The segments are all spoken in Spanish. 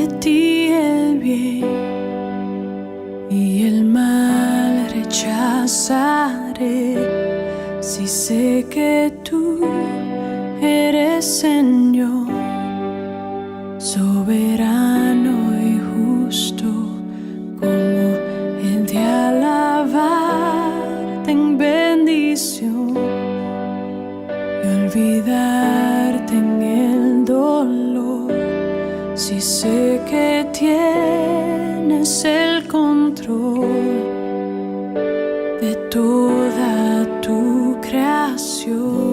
prometí el bien y el mal rechazaré. Si sé que tú eres Señor, soberano y justo, como el de alabarte en bendición y olvidarte en el dolor. Si sé que tienes el control de toda tu creación.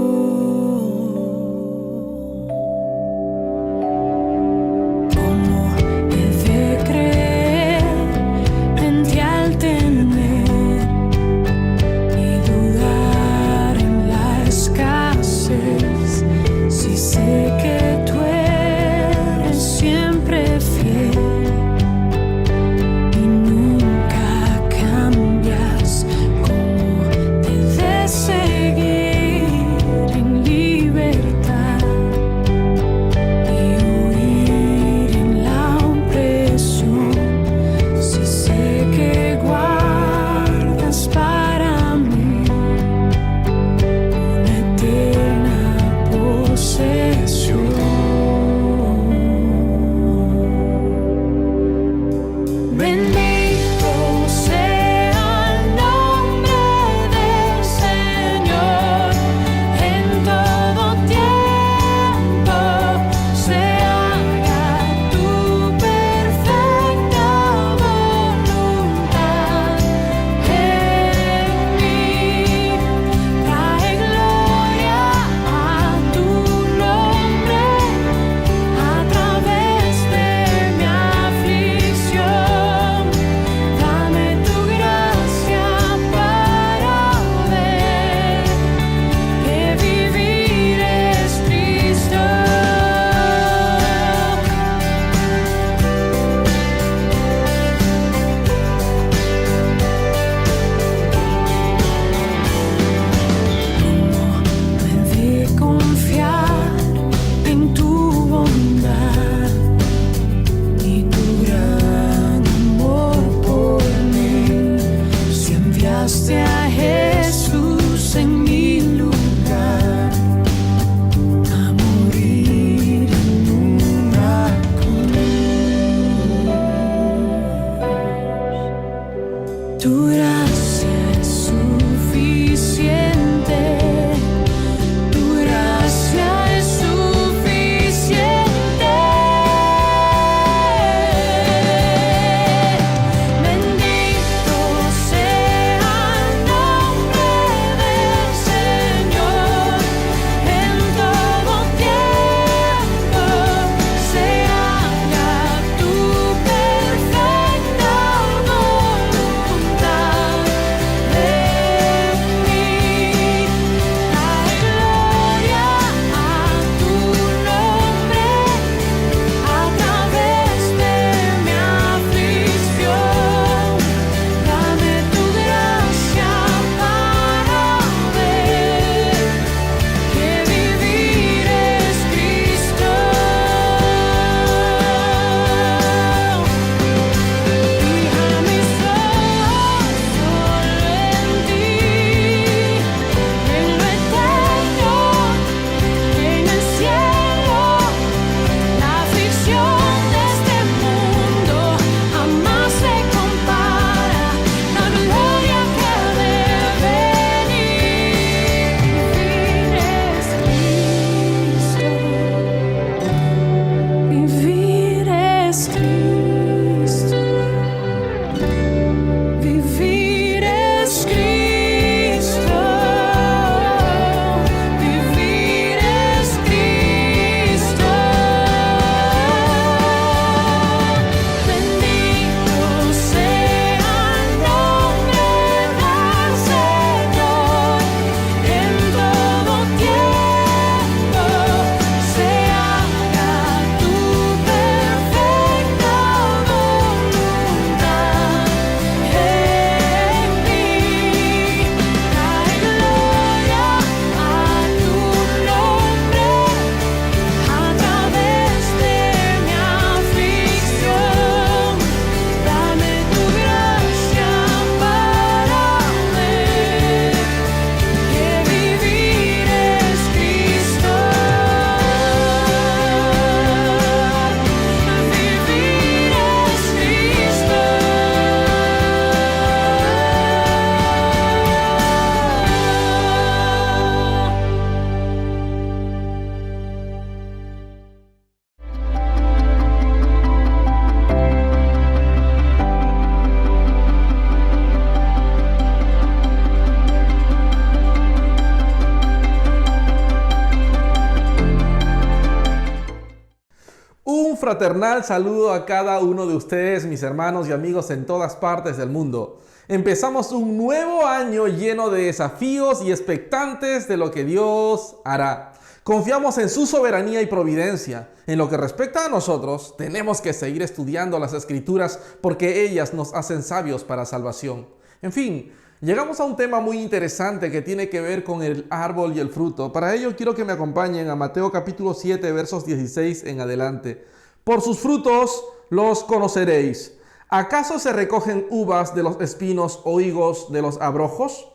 Un fraternal saludo a cada uno de ustedes, mis hermanos y amigos en todas partes del mundo. Empezamos un nuevo año lleno de desafíos y expectantes de lo que Dios hará. Confiamos en su soberanía y providencia. En lo que respecta a nosotros, tenemos que seguir estudiando las Escrituras porque ellas nos hacen sabios para salvación. En fin, llegamos a un tema muy interesante que tiene que ver con el árbol y el fruto. Para ello quiero que me acompañen a Mateo capítulo 7, versos 16 en adelante. Por sus frutos los conoceréis. ¿Acaso se recogen uvas de los espinos o higos de los abrojos?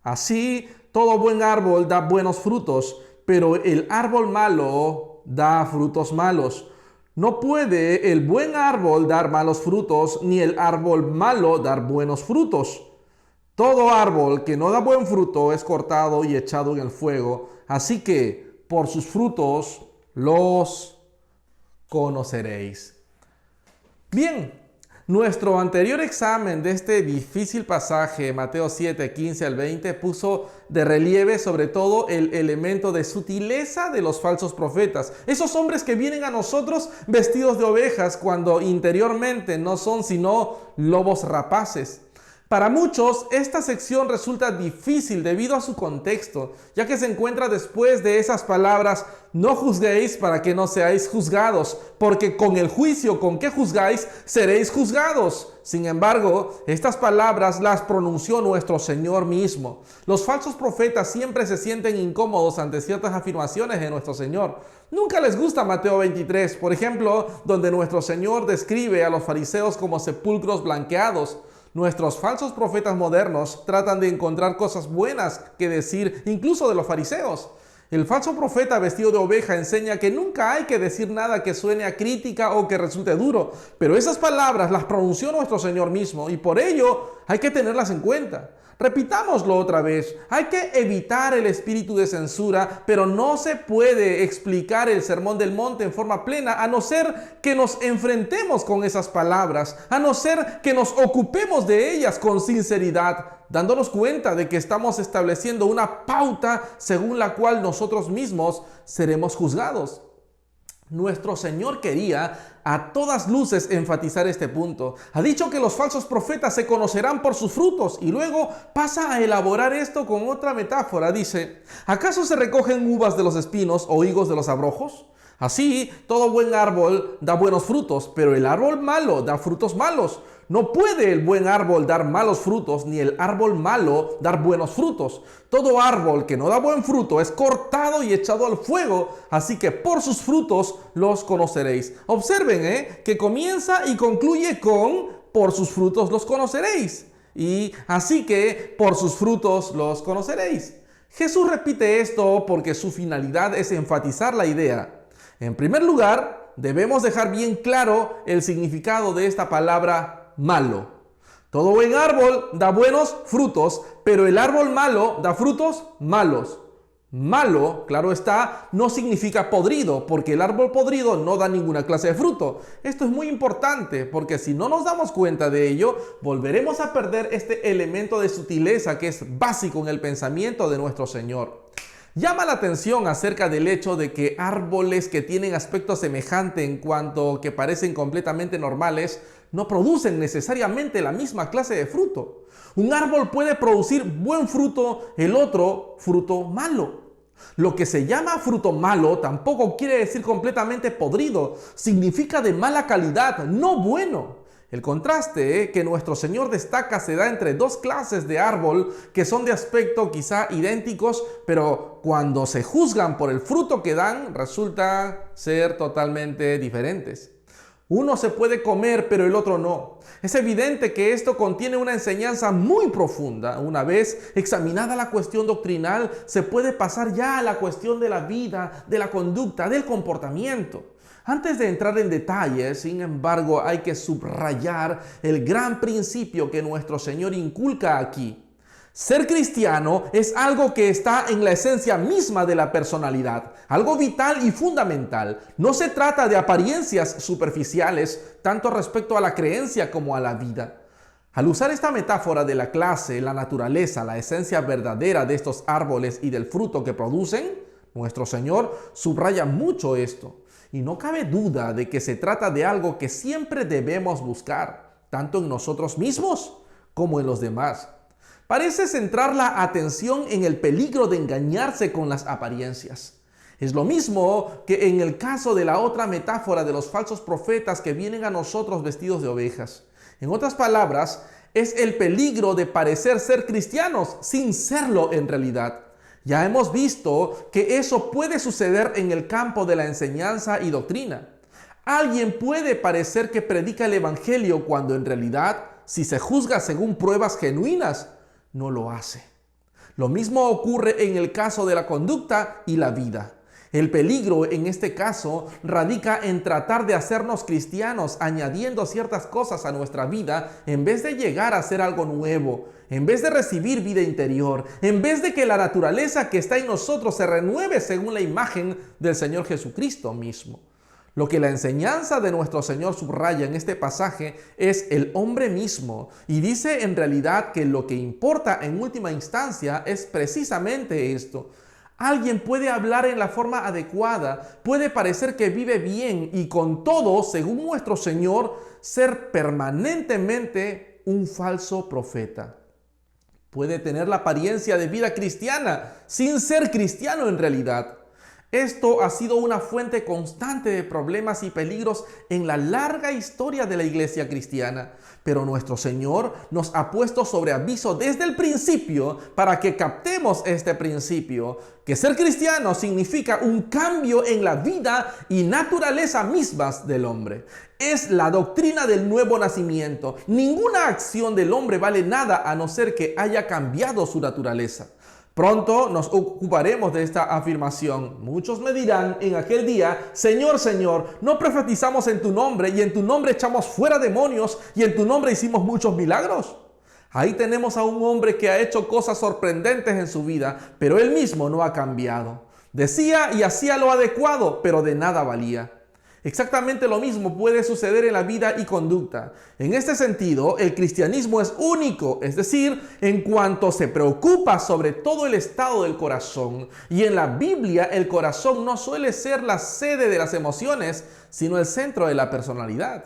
Así, todo buen árbol da buenos frutos, pero el árbol malo da frutos malos. No puede el buen árbol dar malos frutos, ni el árbol malo dar buenos frutos. Todo árbol que no da buen fruto es cortado y echado en el fuego. Así que por sus frutos los conoceréis. Bien, nuestro anterior examen de este difícil pasaje, Mateo 7, 15 al 20, puso de relieve sobre todo el elemento de sutileza de los falsos profetas. Esos hombres que vienen a nosotros vestidos de ovejas cuando interiormente no son sino lobos rapaces. Para muchos, esta sección resulta difícil debido a su contexto, ya que se encuentra después de esas palabras: no juzguéis para que no seáis juzgados, porque con el juicio con que juzgáis, seréis juzgados. Sin embargo, estas palabras las pronunció nuestro Señor mismo. Los falsos profetas siempre se sienten incómodos ante ciertas afirmaciones de nuestro Señor. Nunca les gusta Mateo 23, por ejemplo, donde nuestro Señor describe a los fariseos como sepulcros blanqueados. Nuestros falsos profetas modernos tratan de encontrar cosas buenas que decir incluso de los fariseos. El falso profeta vestido de oveja enseña que nunca hay que decir nada que suene a crítica o que resulte duro, pero esas palabras las pronunció nuestro Señor mismo y por ello hay que tenerlas en cuenta. Repitámoslo otra vez, hay que evitar el espíritu de censura, pero no se puede explicar el Sermón del Monte en forma plena a no ser que nos enfrentemos con esas palabras, a no ser que nos ocupemos de ellas con sinceridad, dándonos cuenta de que estamos estableciendo una pauta según la cual nosotros mismos seremos juzgados. Nuestro Señor quería a todas luces enfatizar este punto. Ha dicho que los falsos profetas se conocerán por sus frutos y luego pasa a elaborar esto con otra metáfora. Dice: ¿acaso se recogen uvas de los espinos o higos de los abrojos? Así, todo buen árbol da buenos frutos, pero el árbol malo da frutos malos. No puede el buen árbol dar malos frutos, ni el árbol malo dar buenos frutos. Todo árbol que no da buen fruto es cortado y echado al fuego, así que por sus frutos los conoceréis. Observen que comienza y concluye con por sus frutos los conoceréis. Y así que por sus frutos los conoceréis. Jesús repite esto porque su finalidad es enfatizar la idea. En primer lugar, debemos dejar bien claro el significado de esta palabra malo. Todo buen árbol da buenos frutos, pero el árbol malo da frutos malos. Malo, claro está, no significa podrido, porque el árbol podrido no da ninguna clase de fruto. Esto es muy importante, porque si no nos damos cuenta de ello, volveremos a perder este elemento de sutileza que es básico en el pensamiento de nuestro Señor. Llama la atención acerca del hecho de que árboles que tienen aspecto semejante en cuanto que parecen completamente normales, no producen necesariamente la misma clase de fruto. Un árbol puede producir buen fruto, el otro fruto malo. Lo que se llama fruto malo tampoco quiere decir completamente podrido, significa de mala calidad, no bueno. El contraste que nuestro Señor destaca se da entre dos clases de árbol que son de aspecto quizá idénticos, pero cuando se juzgan por el fruto que dan, resultan ser totalmente diferentes. Uno se puede comer, pero el otro no. Es evidente que esto contiene una enseñanza muy profunda. Una vez examinada la cuestión doctrinal, se puede pasar ya a la cuestión de la vida, de la conducta, del comportamiento. Antes de entrar en detalles, sin embargo, hay que subrayar el gran principio que nuestro Señor inculca aquí. Ser cristiano es algo que está en la esencia misma de la personalidad, algo vital y fundamental. No se trata de apariencias superficiales, tanto respecto a la creencia como a la vida. Al usar esta metáfora de la clase, la naturaleza, la esencia verdadera de estos árboles y del fruto que producen, nuestro Señor subraya mucho esto. Y no cabe duda de que se trata de algo que siempre debemos buscar, tanto en nosotros mismos como en los demás. Parece centrar la atención en el peligro de engañarse con las apariencias. Es lo mismo que en el caso de la otra metáfora de los falsos profetas que vienen a nosotros vestidos de ovejas. En otras palabras, es el peligro de parecer ser cristianos sin serlo en realidad. Ya hemos visto que eso puede suceder en el campo de la enseñanza y doctrina. Alguien puede parecer que predica el evangelio cuando en realidad, si se juzga según pruebas genuinas, no lo hace. Lo mismo ocurre en el caso de la conducta y la vida. El peligro en este caso radica en tratar de hacernos cristianos añadiendo ciertas cosas a nuestra vida en vez de llegar a ser algo nuevo, en vez de recibir vida interior, en vez de que la naturaleza que está en nosotros se renueve según la imagen del Señor Jesucristo mismo. Lo que la enseñanza de nuestro Señor subraya en este pasaje es el hombre mismo y dice en realidad que lo que importa en última instancia es precisamente esto. Alguien puede hablar en la forma adecuada, puede parecer que vive bien y con todo, según nuestro Señor, ser permanentemente un falso profeta. Puede tener la apariencia de vida cristiana sin ser cristiano en realidad. Esto ha sido una fuente constante de problemas y peligros en la larga historia de la iglesia cristiana. Pero nuestro Señor nos ha puesto sobre aviso desde el principio para que captemos este principio, que ser cristiano significa un cambio en la vida y naturaleza mismas del hombre. Es la doctrina del nuevo nacimiento. Ninguna acción del hombre vale nada a no ser que haya cambiado su naturaleza. Pronto nos ocuparemos de esta afirmación. Muchos me dirán en aquel día: Señor, Señor, ¿no profetizamos en tu nombre y en tu nombre echamos fuera demonios y en tu nombre hicimos muchos milagros? Ahí tenemos a un hombre que ha hecho cosas sorprendentes en su vida, pero él mismo no ha cambiado. Decía y hacía lo adecuado, pero de nada valía. Exactamente lo mismo puede suceder en la vida y conducta. En este sentido, el cristianismo es único, es decir, en cuanto se preocupa sobre todo el estado del corazón. Y en la Biblia, el corazón no suele ser la sede de las emociones, sino el centro de la personalidad.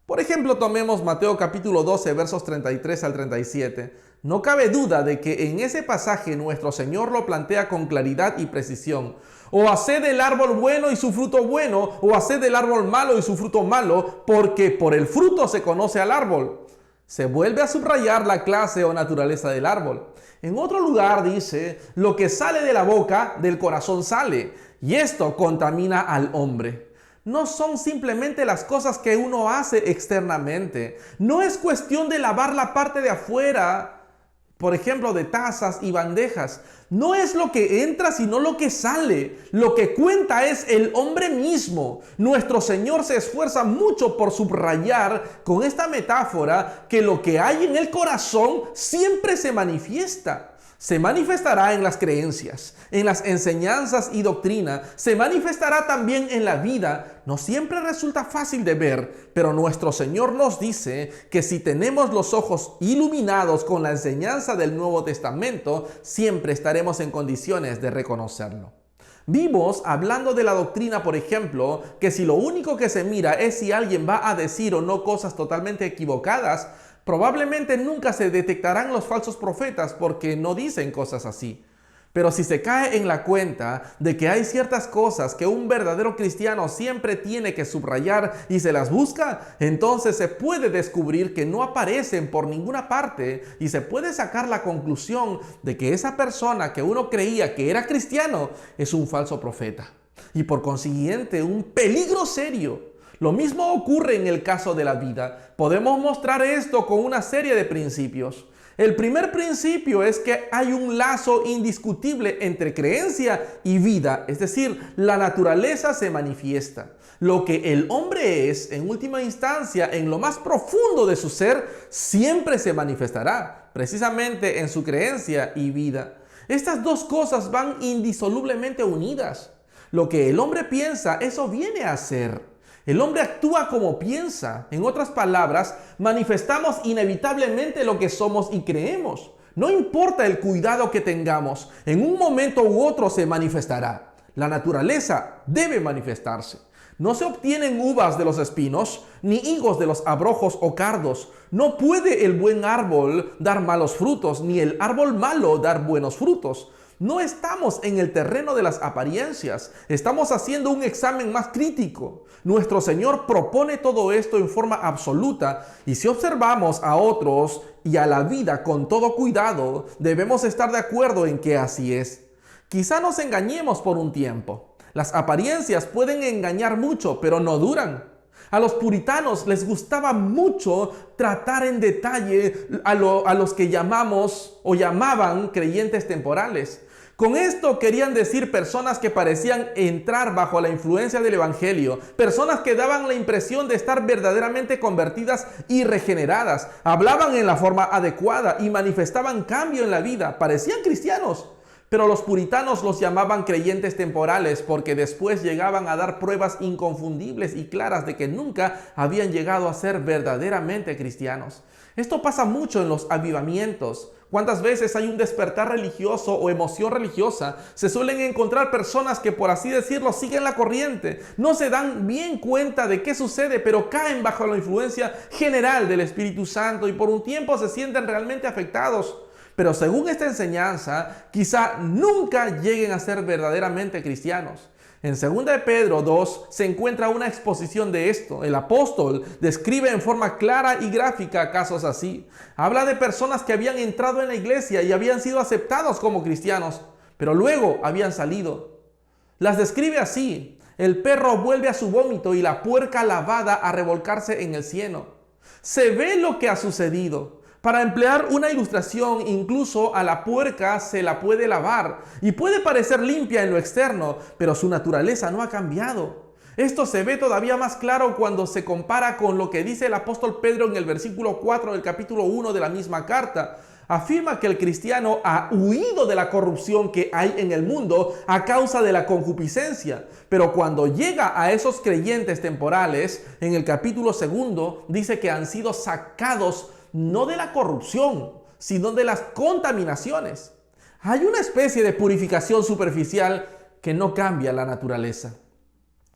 Por ejemplo, tomemos Mateo capítulo 12, versos 33 al 37. No cabe duda de que en ese pasaje nuestro Señor lo plantea con claridad y precisión. O haced del árbol bueno y su fruto bueno, o haced del árbol malo y su fruto malo, porque por el fruto se conoce al árbol. Se vuelve a subrayar la clase o naturaleza del árbol. En otro lugar dice: lo que sale de la boca, del corazón sale, y esto contamina al hombre. No son simplemente las cosas que uno hace externamente. No es cuestión de lavar la parte de afuera, por ejemplo, de tazas y bandejas. No es lo que entra, sino lo que sale. Lo que cuenta es el hombre mismo. Nuestro Señor se esfuerza mucho por subrayar con esta metáfora que lo que hay en el corazón siempre se manifiesta. Se manifestará en las creencias, en las enseñanzas y doctrina. Se manifestará también en la vida. No siempre resulta fácil de ver, pero nuestro Señor nos dice que si tenemos los ojos iluminados con la enseñanza del Nuevo Testamento, siempre estaremos en condiciones de reconocerlo. Vimos, hablando de la doctrina, por ejemplo, que si lo único que se mira es si alguien va a decir o no cosas totalmente equivocadas, probablemente nunca se detectarán los falsos profetas porque no dicen cosas así. Pero si se cae en la cuenta de que hay ciertas cosas que un verdadero cristiano siempre tiene que subrayar y se las busca, entonces se puede descubrir que no aparecen por ninguna parte y se puede sacar la conclusión de que esa persona que uno creía que era cristiano es un falso profeta y por consiguiente un peligro serio. Lo mismo ocurre en el caso de la vida. Podemos mostrar esto con una serie de principios. El primer principio es que hay un lazo indiscutible entre creencia y vida, es decir, la naturaleza se manifiesta. Lo que el hombre es, en última instancia, en lo más profundo de su ser, siempre se manifestará, precisamente en su creencia y vida. Estas dos cosas van indisolublemente unidas. Lo que el hombre piensa, eso viene a ser. El hombre actúa como piensa. En otras palabras, manifestamos inevitablemente lo que somos y creemos. No importa el cuidado que tengamos, en un momento u otro se manifestará. La naturaleza debe manifestarse. No se obtienen uvas de los espinos, ni higos de los abrojos o cardos. No puede el buen árbol dar malos frutos, ni el árbol malo dar buenos frutos. No estamos en el terreno de las apariencias, estamos haciendo un examen más crítico. Nuestro Señor propone todo esto en forma absoluta, y si observamos a otros y a la vida con todo cuidado, debemos estar de acuerdo en que así es. Quizá nos engañemos por un tiempo. Las apariencias pueden engañar mucho, pero no duran. A los puritanos les gustaba mucho tratar en detalle a los que llamamos o llamaban creyentes temporales. Con esto querían decir personas que parecían entrar bajo la influencia del evangelio, personas que daban la impresión de estar verdaderamente convertidas y regeneradas, hablaban en la forma adecuada y manifestaban cambio en la vida, parecían cristianos. Pero los puritanos los llamaban creyentes temporales porque después llegaban a dar pruebas inconfundibles y claras de que nunca habían llegado a ser verdaderamente cristianos. Esto pasa mucho en los avivamientos. ¿Cuántas veces hay un despertar religioso o emoción religiosa? Se suelen encontrar personas que, por así decirlo, siguen la corriente. No se dan bien cuenta de qué sucede, pero caen bajo la influencia general del Espíritu Santo y por un tiempo se sienten realmente afectados. Pero según esta enseñanza, quizá nunca lleguen a ser verdaderamente cristianos. En 2 de Pedro 2 se encuentra una exposición de esto. El apóstol describe en forma clara y gráfica casos así. Habla de personas que habían entrado en la iglesia y habían sido aceptados como cristianos, pero luego habían salido. Las describe así: el perro vuelve a su vómito y la puerca lavada a revolcarse en el cieno. Se ve lo que ha sucedido. Para emplear una ilustración, incluso a la puerca se la puede lavar y puede parecer limpia en lo externo, pero su naturaleza no ha cambiado. Esto se ve todavía más claro cuando se compara con lo que dice el apóstol Pedro en el versículo 4 del capítulo 1 de la misma carta. Afirma que el cristiano ha huido de la corrupción que hay en el mundo a causa de la concupiscencia. Pero cuando llega a esos creyentes temporales, en el capítulo 2 dice que han sido sacados no de la corrupción, sino de las contaminaciones. Hay una especie de purificación superficial que no cambia la naturaleza.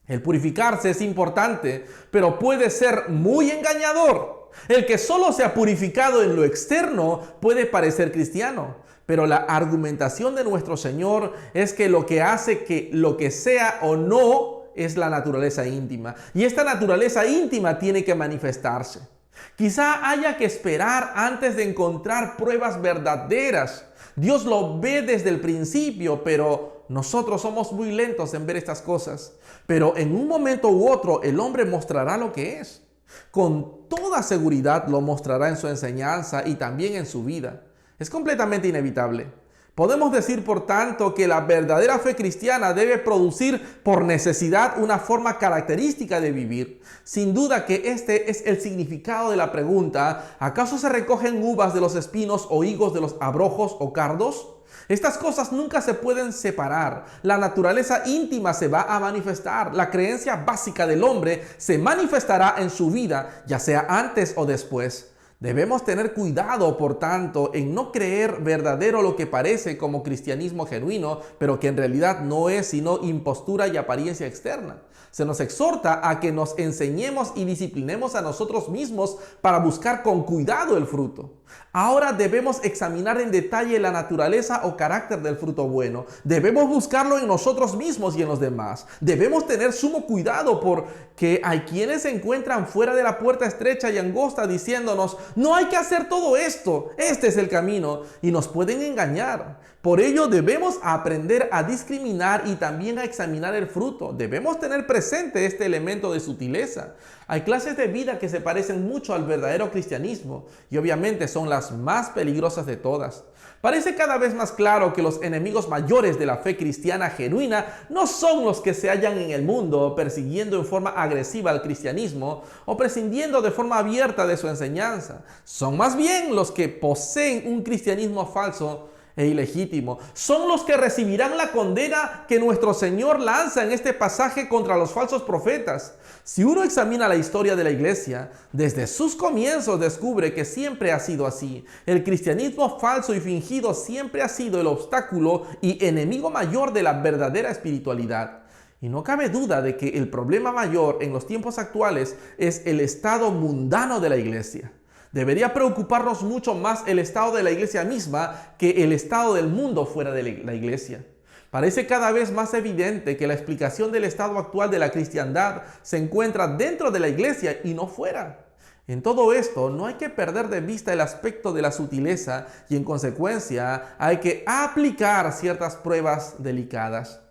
El purificarse es importante, pero puede ser muy engañador. El que solo se ha purificado en lo externo puede parecer cristiano, pero la argumentación de nuestro Señor es que lo que hace que lo que sea o no es la naturaleza íntima. Y esta naturaleza íntima tiene que manifestarse. Quizá haya que esperar antes de encontrar pruebas verdaderas. Dios lo ve desde el principio, pero nosotros somos muy lentos en ver estas cosas. Pero en un momento u otro el hombre mostrará lo que es. Con toda seguridad lo mostrará en su enseñanza y también en su vida. Es completamente inevitable. Podemos decir, por tanto, que la verdadera fe cristiana debe producir por necesidad una forma característica de vivir. Sin duda que este es el significado de la pregunta: ¿acaso se recogen uvas de los espinos o higos de los abrojos o cardos? Estas cosas nunca se pueden separar. La naturaleza íntima se va a manifestar. La creencia básica del hombre se manifestará en su vida, ya sea antes o después. Debemos tener cuidado, por tanto, en no creer verdadero lo que parece como cristianismo genuino, pero que en realidad no es sino impostura y apariencia externa. Se nos exhorta a que nos enseñemos y disciplinemos a nosotros mismos para buscar con cuidado el fruto. Ahora debemos examinar en detalle la naturaleza o carácter del fruto bueno. Debemos buscarlo en nosotros mismos y en los demás. Debemos tener sumo cuidado porque hay quienes se encuentran fuera de la puerta estrecha y angosta diciéndonos: no hay que hacer todo esto, este es el camino, y nos pueden engañar. Por ello debemos aprender a discriminar y también a examinar el fruto. Debemos tener presente este elemento de sutileza. Hay clases de vida que se parecen mucho al verdadero cristianismo y obviamente son las más peligrosas de todas. Parece cada vez más claro que los enemigos mayores de la fe cristiana genuina no son los que se hallan en el mundo persiguiendo en forma agresiva al cristianismo o prescindiendo de forma abierta de su enseñanza. Son más bien los que poseen un cristianismo falso e ilegítimo. Son los que recibirán la condena que nuestro Señor lanza en este pasaje contra los falsos profetas. Si uno examina la historia de la iglesia, desde sus comienzos descubre que siempre ha sido así. El cristianismo falso y fingido siempre ha sido el obstáculo y enemigo mayor de la verdadera espiritualidad. Y no cabe duda de que el problema mayor en los tiempos actuales es el estado mundano de la iglesia. Debería preocuparnos mucho más el estado de la iglesia misma que el estado del mundo fuera de la iglesia. Parece cada vez más evidente que la explicación del estado actual de la cristiandad se encuentra dentro de la iglesia y no fuera. En todo esto no hay que perder de vista el aspecto de la sutileza y en consecuencia hay que aplicar ciertas pruebas delicadas.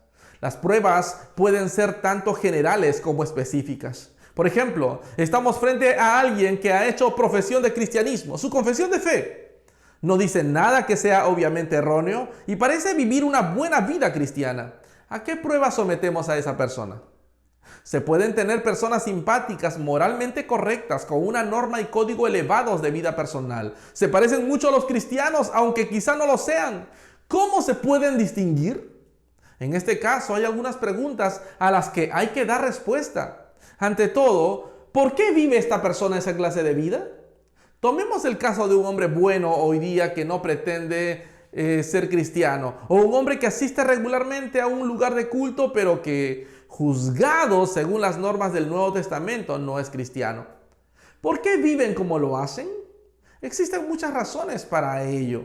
Las pruebas pueden ser tanto generales como específicas. Por ejemplo, estamos frente a alguien que ha hecho profesión de cristianismo, su confesión de fe. No dice nada que sea obviamente erróneo y parece vivir una buena vida cristiana. ¿A qué prueba sometemos a esa persona? Se pueden tener personas simpáticas, moralmente correctas, con una norma y código elevados de vida personal. Se parecen mucho a los cristianos, aunque quizá no lo sean. ¿Cómo se pueden distinguir? En este caso hay algunas preguntas a las que hay que dar respuesta. Ante todo, ¿por qué vive esta persona esa clase de vida? Tomemos el caso de un hombre bueno hoy día que no pretende ser cristiano, o un hombre que asiste regularmente a un lugar de culto, pero que, juzgado según las normas del Nuevo Testamento, no es cristiano. ¿Por qué viven como lo hacen? Existen muchas razones para ello.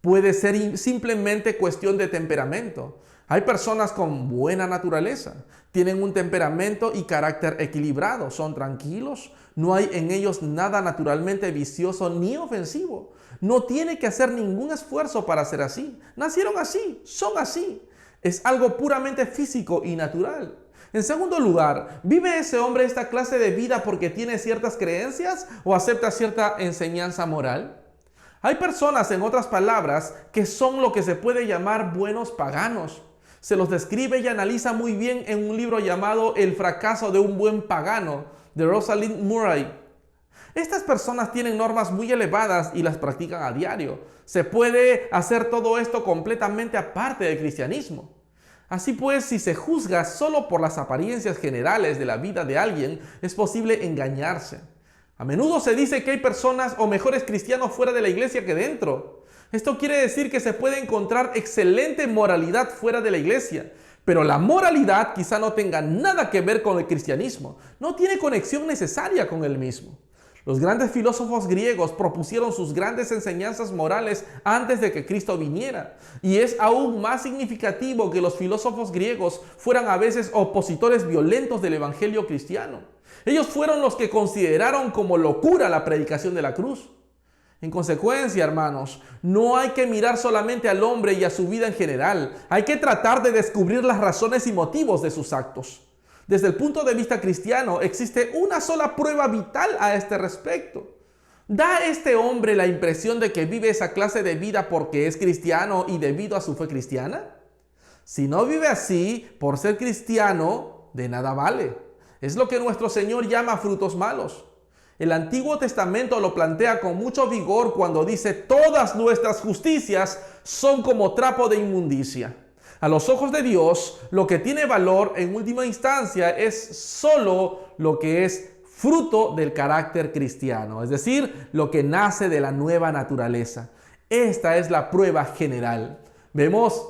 Puede ser simplemente cuestión de temperamento. Hay personas con buena naturaleza, tienen un temperamento y carácter equilibrado, son tranquilos, no hay en ellos nada naturalmente vicioso ni ofensivo. No tiene que hacer ningún esfuerzo para ser así. Nacieron así, son así. Es algo puramente físico y natural. En segundo lugar, ¿vive ese hombre esta clase de vida porque tiene ciertas creencias o acepta cierta enseñanza moral? Hay personas, en otras palabras, que son lo que se puede llamar buenos paganos. Se los describe y analiza muy bien en un libro llamado El fracaso de un buen pagano, de Rosalind Murray. Estas personas tienen normas muy elevadas y las practican a diario. Se puede hacer todo esto completamente aparte del cristianismo. Así pues, si se juzga solo por las apariencias generales de la vida de alguien, es posible engañarse. A menudo se dice que hay personas o mejores cristianos fuera de la iglesia que dentro. Esto quiere decir que se puede encontrar excelente moralidad fuera de la iglesia, pero la moralidad quizá no tenga nada que ver con el cristianismo, no tiene conexión necesaria con el mismo. Los grandes filósofos griegos propusieron sus grandes enseñanzas morales antes de que Cristo viniera, y es aún más significativo que los filósofos griegos fueran a veces opositores violentos del evangelio cristiano. Ellos fueron los que consideraron como locura la predicación de la cruz. En consecuencia, hermanos, no hay que mirar solamente al hombre y a su vida en general. Hay que tratar de descubrir las razones y motivos de sus actos. Desde el punto de vista cristiano, existe una sola prueba vital a este respecto. ¿Da este hombre la impresión de que vive esa clase de vida porque es cristiano y debido a su fe cristiana? Si no vive así, por ser cristiano, de nada vale. Es lo que nuestro Señor llama frutos malos. El Antiguo Testamento lo plantea con mucho vigor cuando dice: todas nuestras justicias son como trapo de inmundicia. A los ojos de Dios, lo que tiene valor en última instancia es solo lo que es fruto del carácter cristiano, es decir, lo que nace de la nueva naturaleza. Esta es la prueba general. Vemos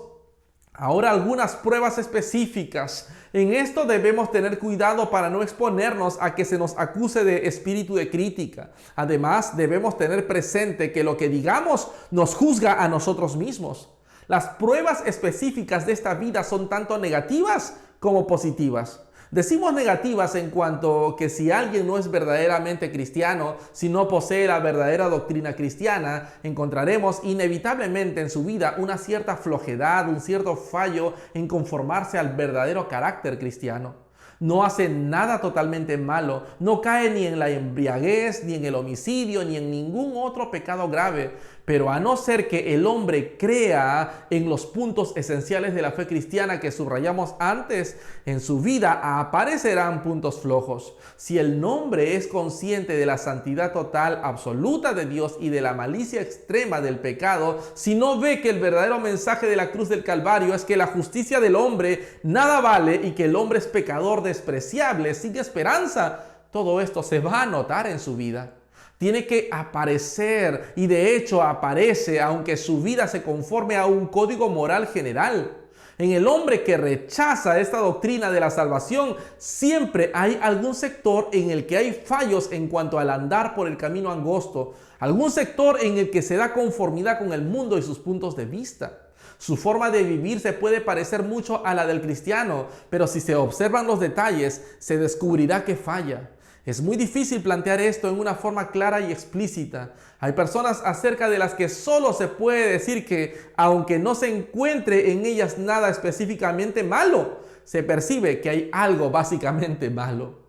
ahora algunas pruebas específicas. En esto debemos tener cuidado para no exponernos a que se nos acuse de espíritu de crítica. Además, debemos tener presente que lo que digamos nos juzga a nosotros mismos. Las pruebas específicas de esta vida son tanto negativas como positivas. Decimos negativas en cuanto que si alguien no es verdaderamente cristiano, si no posee la verdadera doctrina cristiana, encontraremos inevitablemente en su vida una cierta flojedad, un cierto fallo en conformarse al verdadero carácter cristiano. No hace nada totalmente malo, no cae ni en la embriaguez, ni en el homicidio, ni en ningún otro pecado grave. Pero a no ser que el hombre crea en los puntos esenciales de la fe cristiana que subrayamos antes, en su vida aparecerán puntos flojos. Si el hombre es consciente de la santidad total, absoluta de Dios y de la malicia extrema del pecado, si no ve que el verdadero mensaje de la cruz del Calvario es que la justicia del hombre nada vale y que el hombre es pecador despreciable, sin esperanza, todo esto se va a notar en su vida. Tiene que aparecer, y de hecho aparece, aunque su vida se conforme a un código moral general. En el hombre que rechaza esta doctrina de la salvación, siempre hay algún sector en el que hay fallos en cuanto al andar por el camino angosto, algún sector en el que se da conformidad con el mundo y sus puntos de vista. Su forma de vivir se puede parecer mucho a la del cristiano, pero si se observan los detalles, se descubrirá que falla. Es muy difícil plantear esto en una forma clara y explícita. Hay personas acerca de las que solo se puede decir que, aunque no se encuentre en ellas nada específicamente malo, se percibe que hay algo básicamente malo.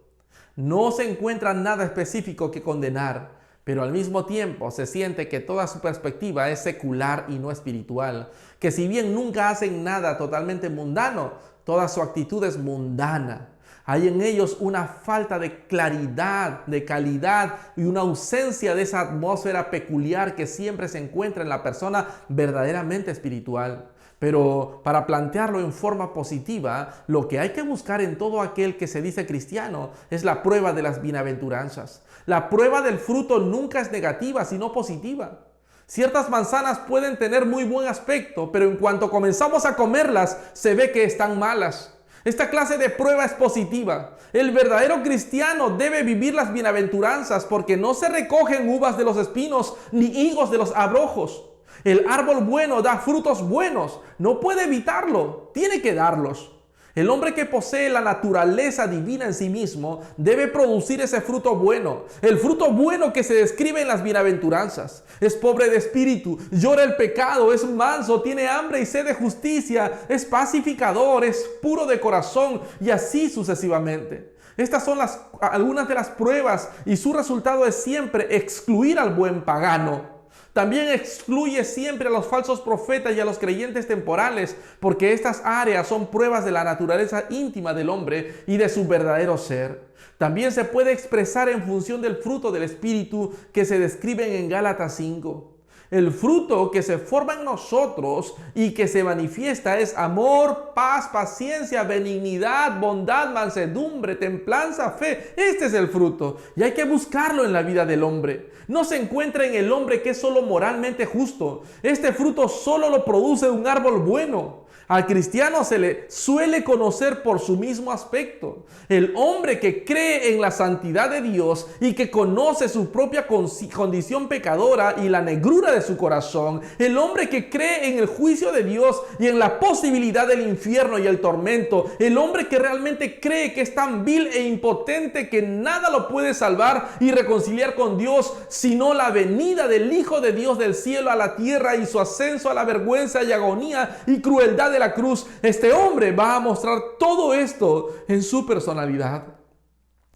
No se encuentra nada específico que condenar, pero al mismo tiempo se siente que toda su perspectiva es secular y no espiritual, que si bien nunca hacen nada totalmente mundano, toda su actitud es mundana. Hay en ellos una falta de claridad, de calidad y una ausencia de esa atmósfera peculiar que siempre se encuentra en la persona verdaderamente espiritual. Pero para plantearlo en forma positiva, lo que hay que buscar en todo aquel que se dice cristiano es la prueba de las bienaventuranzas. La prueba del fruto nunca es negativa, sino positiva. Ciertas manzanas pueden tener muy buen aspecto, pero en cuanto comenzamos a comerlas, se ve que están malas. Esta clase de prueba es positiva. El verdadero cristiano debe vivir las bienaventuranzas porque no se recogen uvas de los espinos ni higos de los abrojos. El árbol bueno da frutos buenos. No puede evitarlo, tiene que darlos. El hombre que posee la naturaleza divina en sí mismo debe producir ese fruto bueno, el fruto bueno que se describe en las bienaventuranzas. Es pobre de espíritu, llora el pecado, es manso, tiene hambre y sed de justicia, es pacificador, es puro de corazón y así sucesivamente. Estas son algunas de las pruebas y su resultado es siempre excluir al buen pagano. También excluye siempre a los falsos profetas y a los creyentes temporales, porque estas áreas son pruebas de la naturaleza íntima del hombre y de su verdadero ser. También se puede expresar en función del fruto del Espíritu que se describen en Gálatas 5. El fruto que se forma en nosotros y que se manifiesta es amor, paz, paciencia, benignidad, bondad, mansedumbre, templanza, fe. Este es el fruto y hay que buscarlo en la vida del hombre. No se encuentra en el hombre que es solo moralmente justo. Este fruto solo lo produce un árbol bueno. Al cristiano se le suele conocer por su mismo aspecto. El hombre que cree en la santidad de Dios y que conoce su propia condición pecadora y la negrura de su corazón. El hombre que cree en el juicio de Dios y en la posibilidad del infierno y el tormento. El hombre que realmente cree que es tan vil e impotente que nada lo puede salvar y reconciliar con Dios, sino la venida del Hijo de Dios del cielo a la tierra y su ascenso a la vergüenza y agonía y crueldad de la cruz. Este hombre va a mostrar todo esto en su personalidad.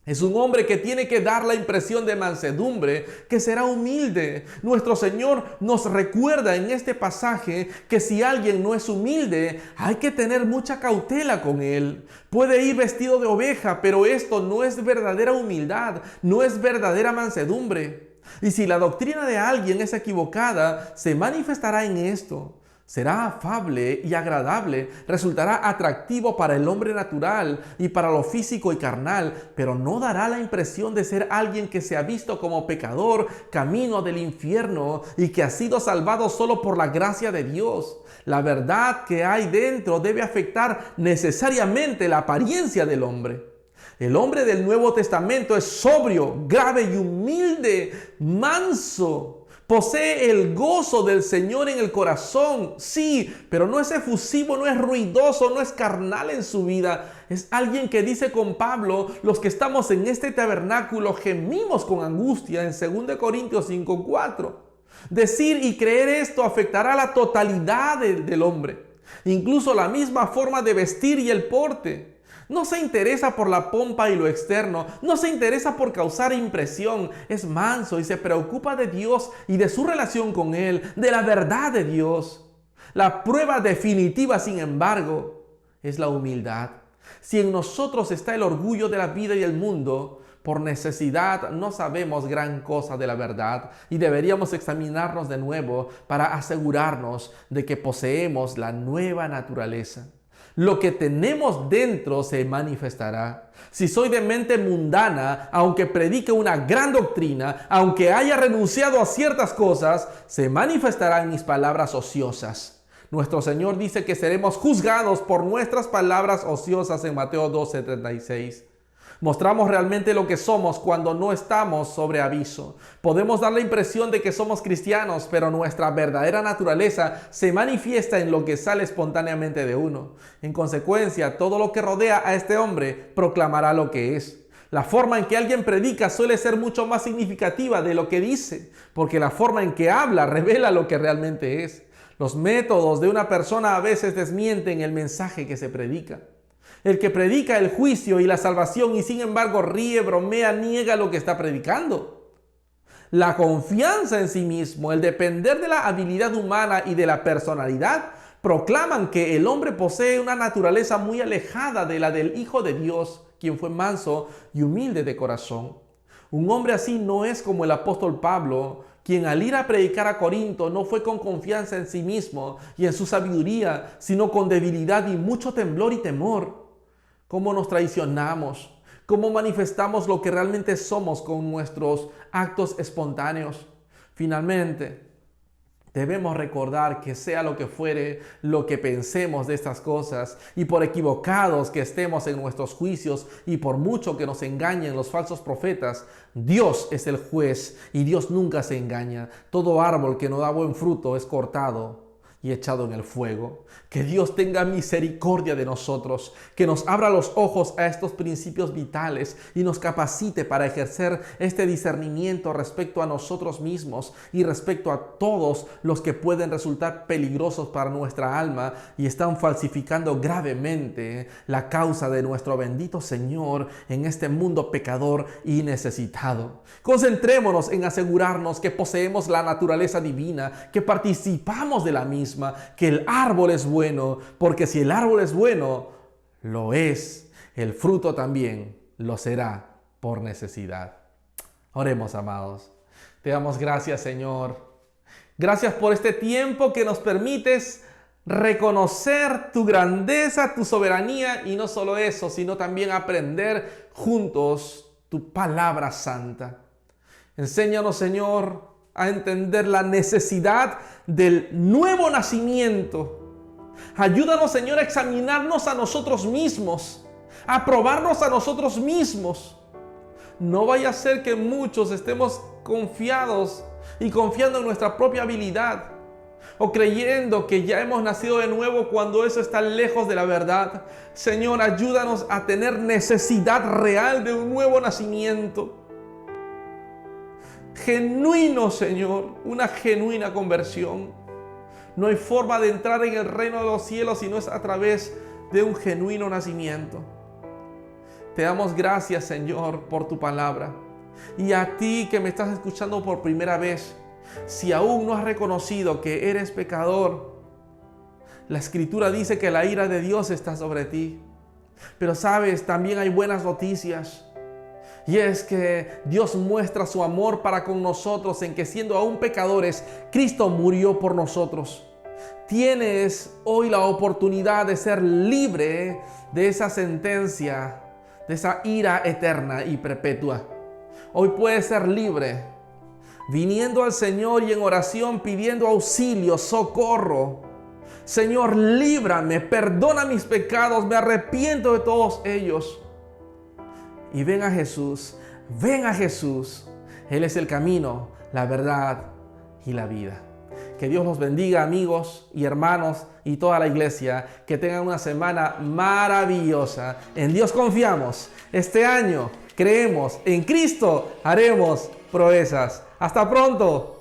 Es un hombre que tiene que dar la impresión de mansedumbre, que será humilde. Nuestro Señor nos recuerda en este pasaje que si alguien no es humilde, hay que tener mucha cautela con él. Puede ir vestido de oveja, pero esto no es verdadera humildad, no es verdadera mansedumbre. Y si la doctrina de alguien es equivocada, se manifestará en esto. Será afable y agradable, resultará atractivo para el hombre natural y para lo físico y carnal, pero no dará la impresión de ser alguien que se ha visto como pecador, camino del infierno y que ha sido salvado solo por la gracia de Dios. La verdad que hay dentro debe afectar necesariamente la apariencia del hombre. El hombre del Nuevo Testamento es sobrio, grave y humilde, manso. Posee el gozo del Señor en el corazón, sí, pero no es efusivo, no es ruidoso, no es carnal en su vida. Es alguien que dice con Pablo, los que estamos en este tabernáculo gemimos con angustia en 2 Corintios 5:4. Decir y creer esto afectará la totalidad del hombre, incluso la misma forma de vestir y el porte. No se interesa por la pompa y lo externo, no se interesa por causar impresión, es manso y se preocupa de Dios y de su relación con Él, de la verdad de Dios. La prueba definitiva, sin embargo, es la humildad. Si en nosotros está el orgullo de la vida y el mundo, por necesidad no sabemos gran cosa de la verdad y deberíamos examinarnos de nuevo para asegurarnos de que poseemos la nueva naturaleza. Lo que tenemos dentro se manifestará. Si soy de mente mundana, aunque predique una gran doctrina, aunque haya renunciado a ciertas cosas, se manifestarán mis palabras ociosas. Nuestro Señor dice que seremos juzgados por nuestras palabras ociosas en Mateo 12:36. Mostramos realmente lo que somos cuando no estamos sobre aviso. Podemos dar la impresión de que somos cristianos, pero nuestra verdadera naturaleza se manifiesta en lo que sale espontáneamente de uno. En consecuencia, todo lo que rodea a este hombre proclamará lo que es. La forma en que alguien predica suele ser mucho más significativa de lo que dice, porque la forma en que habla revela lo que realmente es. Los métodos de una persona a veces desmienten el mensaje que se predica. El que predica el juicio y la salvación y sin embargo ríe, bromea, niega lo que está predicando. La confianza en sí mismo, el depender de la habilidad humana y de la personalidad, proclaman que el hombre posee una naturaleza muy alejada de la del Hijo de Dios, quien fue manso y humilde de corazón. Un hombre así no es como el apóstol Pablo, quien al ir a predicar a Corinto no fue con confianza en sí mismo y en su sabiduría, sino con debilidad y mucho temblor y temor. ¿Cómo nos traicionamos? ¿Cómo manifestamos lo que realmente somos con nuestros actos espontáneos? Finalmente, debemos recordar que sea lo que fuere lo que pensemos de estas cosas, y por equivocados que estemos en nuestros juicios y por mucho que nos engañen los falsos profetas, Dios es el juez y Dios nunca se engaña. Todo árbol que no da buen fruto es cortado y echado en el fuego. Que Dios tenga misericordia de nosotros, que nos abra los ojos a estos principios vitales y nos capacite para ejercer este discernimiento respecto a nosotros mismos y respecto a todos los que pueden resultar peligrosos para nuestra alma y están falsificando gravemente la causa de nuestro bendito Señor en este mundo pecador y necesitado. Concentrémonos en asegurarnos que poseemos la naturaleza divina, que participamos de la misma, que el árbol es bueno, porque si el árbol es bueno, lo es, el fruto también lo será por necesidad. Oremos, amados. Te damos gracias, Señor. Gracias por este tiempo que nos permites reconocer tu grandeza, tu soberanía, y no solo eso, sino también aprender juntos tu palabra santa. Enséñanos, Señor, a entender la necesidad del nuevo nacimiento. Ayúdanos, Señor, a examinarnos a nosotros mismos, a probarnos a nosotros mismos. No vaya a ser que muchos estemos confiados y confiando en nuestra propia habilidad, o creyendo que ya hemos nacido de nuevo cuando eso está lejos de la verdad. Señor, ayúdanos a tener necesidad real de un nuevo nacimiento. Genuino, Señor, una genuina conversión. No hay forma de entrar en el reino de los cielos si no es a través de un genuino nacimiento. Te damos gracias, Señor, por tu palabra. Y a ti que me estás escuchando por primera vez, si aún no has reconocido que eres pecador, la Escritura dice que la ira de Dios está sobre ti. Pero sabes, también hay buenas noticias. Y es que Dios muestra su amor para con nosotros en que, siendo aún pecadores, Cristo murió por nosotros. Tienes hoy la oportunidad de ser libre de esa sentencia, de esa ira eterna y perpetua. Hoy puedes ser libre, viniendo al Señor y en oración pidiendo auxilio, socorro. Señor, líbrame, perdona mis pecados, me arrepiento de todos ellos. Y ven a Jesús, ven a Jesús. Él es el camino, la verdad y la vida. Que Dios los bendiga, amigos y hermanos y toda la iglesia. Que tengan una semana maravillosa. En Dios confiamos. Este año creemos, en Cristo haremos proezas. Hasta pronto.